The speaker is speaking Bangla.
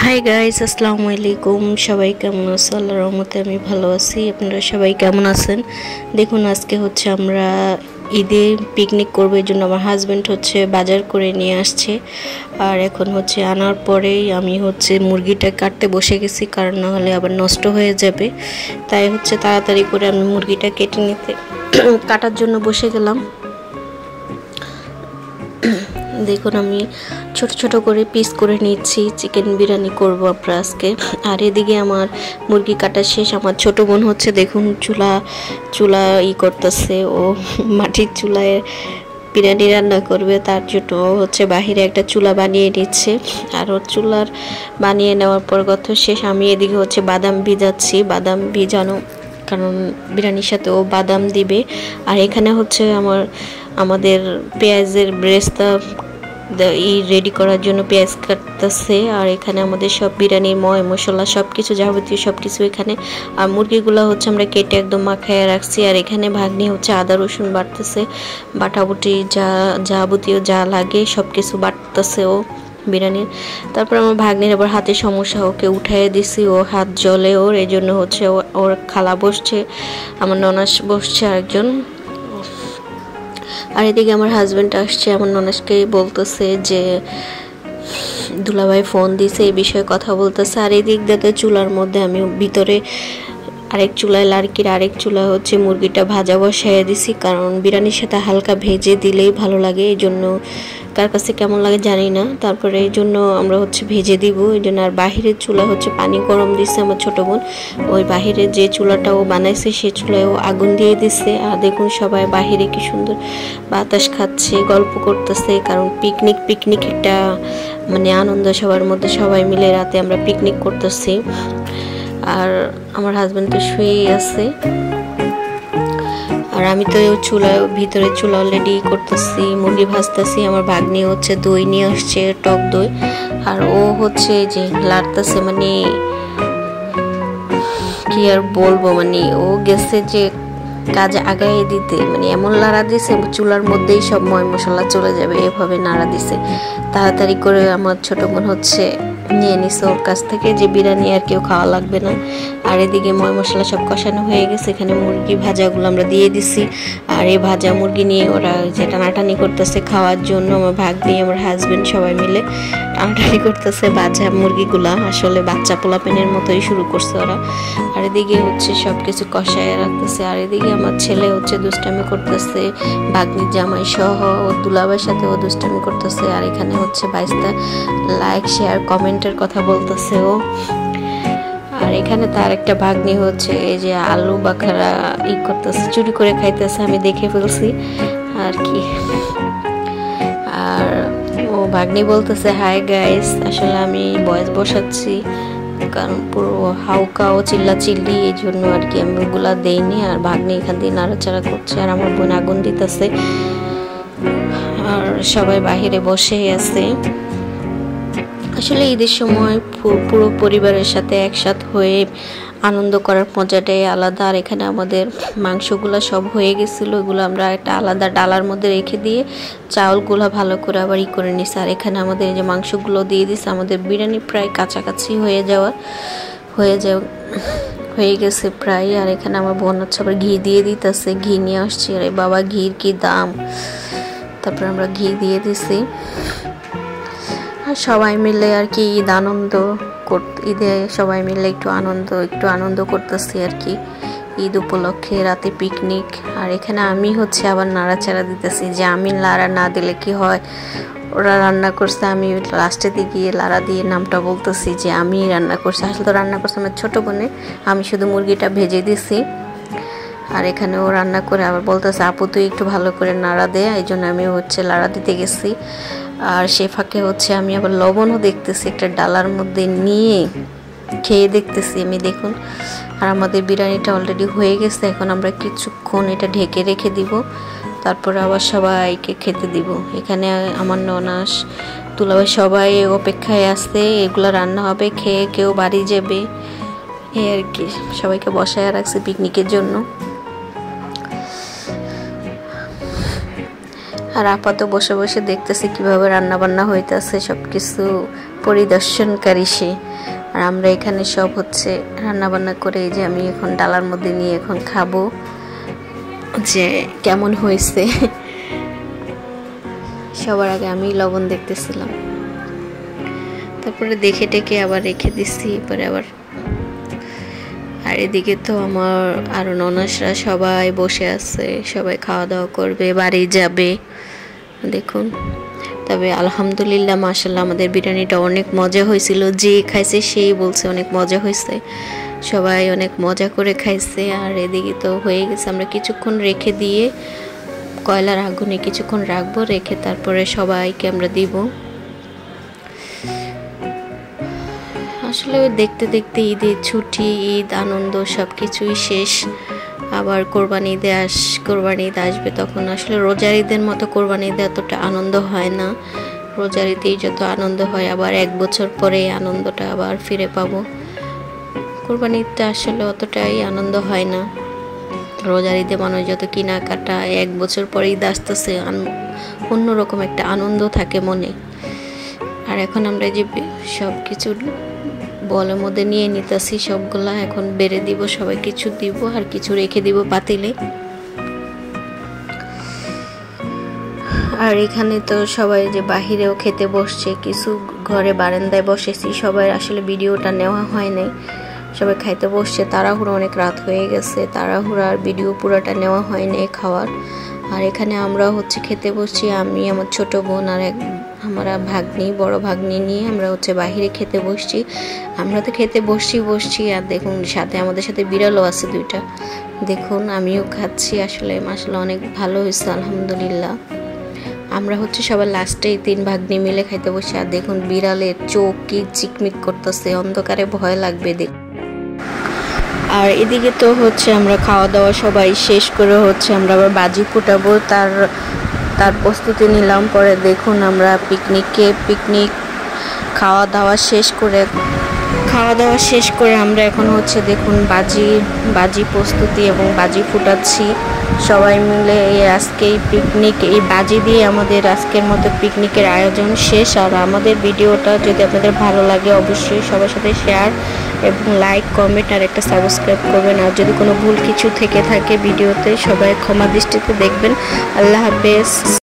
হাই গাইস, আসসালামু আলাইকুম। সবাই কেমন আছো? আল্লাহর রহমতে আমি ভালো আছি। আপনারা সবাই কেমন আছেন? দেখুন, আজকে হচ্ছে আমরা ঈদে পিকনিক করবো, এই জন্য আমার হাজব্যান্ড হচ্ছে বাজার করে নিয়ে আসছে। আর এখন হচ্ছে আনার পরেই আমি হচ্ছে মুরগিটা কাটতে বসে গেছি, কারণ না হলে আবার নষ্ট হয়ে যাবে। তাই হচ্ছে তাড়াতাড়ি করে আমি মুরগিটা কেটে নিতে কাটার জন্য বসে গেলাম। দেখুন, আমি ছোট ছোট করে পিস করে নিচ্ছি। চিকেন বিরিয়ানি করব আমরা আজকে। আর এদিকে আমার মুরগি কাটা শেষ। আমার ছোট বোন হচ্ছে দেখুন চুলা করতেছে, ও মাটির চুলায় বিরিয়ানি রান্না করবে। তার জন্য হচ্ছে বাহিরে একটা চুলা বানিয়ে নিচ্ছে। আর ওর চুলার বানিয়ে নেওয়ার পর কথা শেষ। আমি এদিকে হচ্ছে বাদাম ভিজাচ্ছি, বাদাম ভিজানো, কারণ বিরিয়ানির সাথে ও বাদাম দিবে। আর এখানে হচ্ছে আমাদের পেঁয়াজের ব্রেস্তা রেডি করার জন্য পেঁয়াজ কাটতেছে। আর এখানে আমাদের সব বিরিয়ানির মশলা সব কিছু যাবতীয় সব কিছু এখানে। আর মুরগিগুলো হচ্ছে আমরা কেটে একদম মাখায় রাখছি। আর এখানে ভাগ্নি হচ্ছে আদা রসুন বাটতেছে, বাটাবুটি যাবতীয় যা লাগে সব কিছু বাটতেছে ও বিরিয়ানির। তারপর আমার ভাগ্নির আবার হাতে সমস্যা, ওকে উঠাইয়ে দিছি, ও হাত জ্বলে ওর, এই জন্য হচ্ছে ওর খালা বসছে, আমার ননাস বসছে আরেকজন। আর এদিকে আমার হাজব্যান্ড আসছে, আমার ননাসকে বলতেছে যে দুলাভাই ফোন দিছে, এই বিষয়ে কথা বলতেছে। আর এদিক দিয়ে চুলার মধ্যে আমি ভিতরে আরেক চুলায় লাড়কির আরেক চুলায় হচ্ছে মুরগিটা ভাজা বসাইয়া দিছি, কারণ বিরিয়ানির সাথে হালকা ভেজে দিলেই ভালো লাগে। এই জন্য কার কাছে কেমন লাগে জানি না, তারপরে এই জন্য আমরা হচ্ছে ভেজে দিব এই জন্য। আর বাহিরের চুলা হচ্ছে পানি গরম দিচ্ছে আমার ছোট বোন, ওই বাহিরে যে চুলাটা ও বানাইছে সেই চুলায় ও আগুন দিয়ে দিচ্ছে। আর দেখুন সবাই বাহিরে কি সুন্দর বাতাস খাচ্ছে, গল্প করতেছে, কারণ পিকনিক একটা মানে আনন্দ সবার মধ্যে, সবাই মিলে রাতে আমরা পিকনিক করতেছি। আর আমার হাজব্যান্ড তো শুয়েই আছে, আর আমি তো ভিতরে চুলা অলরেডি করতেছি, মুরগি ভাজতেছি। আমার ভাগ্নি হচ্ছে দই নিয়ে আসছে, টক দই, আর ও হচ্ছে যে লাড়তেছে, মানে কি আর বলবো, মানে ও গেছে যে কাজ আগায় দিতে, মানে এমন লাড়া দিছে চুলার মধ্যেই সব মশলা চলে যাবে, এভাবে নাড়া দিছে। তাড়াতাড়ি করে আমার ছোট বোন হচ্ছে নিয়ে নিছে ওর কাছ থেকে যে বিরিয়ানি আর কেউ খাওয়া লাগবে না। আর এদিকে মশলা সব কষানো হয়ে গেছে, এখানে মুরগি ভাজাগুলো আমরা দিয়ে দিছি। আর এই ভাজা মুরগি নিয়ে ওরা যে টানাটানি করতেছে খাওয়ার জন্য, আমার ভাগ্নি আমার হাজবেন্ড সবাই মিলে টানাটানি করতেছে ভাজা মুরগিগুলা। আসলে বাচ্চা পোলাপেনের মতোই শুরু করছে ওরা। আর এদিকে হচ্ছে সব কিছু কষায় রাখতেছে। আর এদিকে আমার ছেলে হচ্ছে দুষ্টামি করতেছে, ভাগ্নির জামাই সহ ওর দুলাভাইয়ের সাথে ও দুষ্টামি করতেছে। আর এখানে হচ্ছে বাইস্তা লাইক শেয়ার কমেন্টের কথা বলতেছে ও। আর এখানে তার একটা ভাগ্নি হচ্ছে এই যে আলু বাখারা করতেছে, চুরি করে খাইতেছে, আমি দেখে ফেলছি আর কি। আর ও ভাগ্নি বলতেছে হাই গাইস, আসলে আমি ভয়েস বসাচ্ছি কারণ পুরো হাউকা ও চিল্লি, এই জন্য আর কি আমি ওগুলা দেইনি। আর ভাগ্নি এখান দিয়ে নাড়াচাড়া করছে, আর আমার বোন আগুন দিতেছে, আর সবাই বাহিরে বসেই আছে। আসলে ঈদের সময় পুরো পরিবারের সাথে একসাথে হয়ে আনন্দ করার মজাটাই আলাদা। আর এখানে আমাদের মাংসগুলো সব হয়ে গেছিলো, এগুলো আমরা একটা আলাদা ডালার মধ্যে রেখে দিয়ে চাউলগুলো ভালো করে আবার করে নিছি। আর এখানে আমাদের এই যে মাংসগুলো দিয়ে দিছে, আমাদের বিরিয়ানি প্রায় কাছাকাছি হয়ে গেছে প্রায়। আর এখানে আমার বোন হচ্ছে আবার ঘি দিয়ে দিতেছে, ঘি নিয়ে আসছে। আরে বাবা, ঘির কি দাম! তারপর আমরা ঘি দিয়ে দিছি। আর সবাই মিলে আর কি ঈদে সবাই মিলে একটু আনন্দ করতেছি আর কি, ঈদ উপলক্ষে রাতে পিকনিক। আর এখানে আমি হচ্ছে আবার নাড়াচাড়া দিতেছি, যে আমি লাড়া না দিলে কি হয়, ওরা রান্না করছে, আমি লাস্টে দিয়ে লাড়া দিয়ে নামটা বলতেছি যে আমি রান্না করছি। আসলে তো রান্না করছে আমার ছোটো বোনে, আমি শুধু মুরগিটা ভেজে দিছি। আর এখানে ও রান্না করে আবার বলতেছে আপু তুই একটু ভালো করে নাড়া দে, এই জন্য আমি হচ্ছে লাড়া দিতে গেছি। আর সে ফাঁকে হচ্ছে আমি আবার লবণও দেখতেছি, একটা ডালার মধ্যে নিয়ে খেয়ে দেখতেছি আমি, দেখুন। আর আমাদের বিরিয়ানিটা অলরেডি হয়ে গেছে, এখন আমরা কিছুক্ষণ এটা ঢেকে রেখে দিব, তারপরে আবার সবাইকে খেতে দিব। এখানে আমার ননাস দুলাভাই সবাই অপেক্ষায় আসছে, এগুলো রান্না হবে, খেয়ে কেউ বাড়ি যাবে, এই আর কি। সবাইকে বসায় রাখছে পিকনিকের জন্য। আর আপাতত বসে বসে দেখতেছি কিভাবে রান্না বান্না হইতেছে, সবকিছু পরিদর্শনকারী সে। আর আমরা এখানে সব হচ্ছে রান্না বান্না করে, এই যে আমি এখন ডালার মধ্যে নিয়ে এখন খাবো যে কেমন হয়েছে। সবার আগে আমি লবণ দেখতেছিলাম, তারপরে দেখে টেকে আবার রেখে দিচ্ছি পরে আবার। আর এদিকে তো আমার আরো ননাসরা সবাই বসে আছে, সবাই খাওয়া দাওয়া করবে, বাড়ি যাবে দেখুন। তবে আলহামদুলিল্লাহ মাশাআল্লাহ আমাদের বিরিয়ানিটা অনেক মজা হয়েছিল, যে খাইছে সেই বলছে অনেক মজা হয়েছে, সবাই অনেক মজা করে খাইছে। আর এদিকে তো হয়ে গেছে, আমরা কিছুক্ষণ রেখে দিয়ে কয়লার আগুনে কিছুক্ষণ রাখবো, রেখে তারপরে সবাইকে আমরা দিব। আসলে দেখতে দেখতে ঈদের ছুটি, ঈদ আনন্দ সব কিছুই শেষ। আবার কোরবানি ঈদ আসবে, তখন আসলে রোজার ঈদের মতো কোরবানি ঈদে এতটা আনন্দ হয় না। রোজার ঈদেই যত আনন্দ হয়, আবার 1 বছর পরে আনন্দটা আবার ফিরে পাবো। কোরবানি ঈদটা আসলে অতটাই আনন্দ হয় না। রোজার ঈদে মানুষ যত কেনাকাটা, 1 বছর পরে ঈদ আসতেছে, অন্যরকম একটা আনন্দ থাকে মনে। আর এখন আমরা যে সব কিছু বলের মধ্যে নিয়ে নিতেছি, সবগুলা এখন বেড়ে দিব, সবাই কিছু দিব আর কিছু রেখে দিব পাতিলে। আর এখানে তো সবাই যে বাহিরেও খেতে বসছে, কিছু ঘরে বারান্দায় বসেছি, সবাই আসলে ভিডিওটা নেওয়া হয় নাই, সবাই খাইতে বসছে। তাড়াহুড়ো, অনেক রাত হয়ে গেছে, তাড়াহুড়ার ভিডিও পুরোটা নেওয়া হয় নাই খাওয়ার। আর এখানে আমরা হচ্ছে খেতে বসছি, আমি, আমার ছোট বোন আর আমরা বড় ভাগ্নি নিয়ে আমরা হচ্ছে বাহিরে খেতে বসছি। আমরা তো খেতে বসছি আর দেখুন সাথে আমাদের সাথে বিড়ালও আছে 2টা। দেখুন আমিও খাচ্ছি, আসলে মাশাআল্লাহ অনেক ভালো হয়েছে আলহামদুলিল্লাহ। আমরা হচ্ছে সবার লাস্টে 3 ভাগ্নি মিলে খাইতে বসছি। আর দেখুন বিড়ালের চোখ কি চিকমিক করতেছে, অন্ধকারে ভয় লাগবে দেখ। আর এদিকে তো হচ্ছে আমরা খাওয়া দাওয়া সবাই শেষ করে হচ্ছে আমরা আবার বাজি ফুটাবো, তার প্রস্তুতি নিলাম। পরে দেখুন আমরা পিকনিক খাওয়া দাওয়া শেষ করে আমরা এখন হচ্ছে দেখুন বাজি প্রস্তুতি এবং বাজি ফুটাচ্ছি সবাই মিলে। আজকে এই বাজি দিয়ে আমাদের আজকের মতো পিকনিকের আয়োজন শেষ। আর আমাদের ভিডিওটা যদি আপনাদের ভালো লাগে অবশ্যই সবার সাথে শেয়ার এবং লাইক, কমেন্ট আর একটা সাবস্ক্রাইব করবেন। আর যদি কোনো ভুল কিছু থেকে থাকে ভিডিওতে, সবাই ক্ষমা দৃষ্টিতে দেখবেন। আল্লাহ হাফেজ।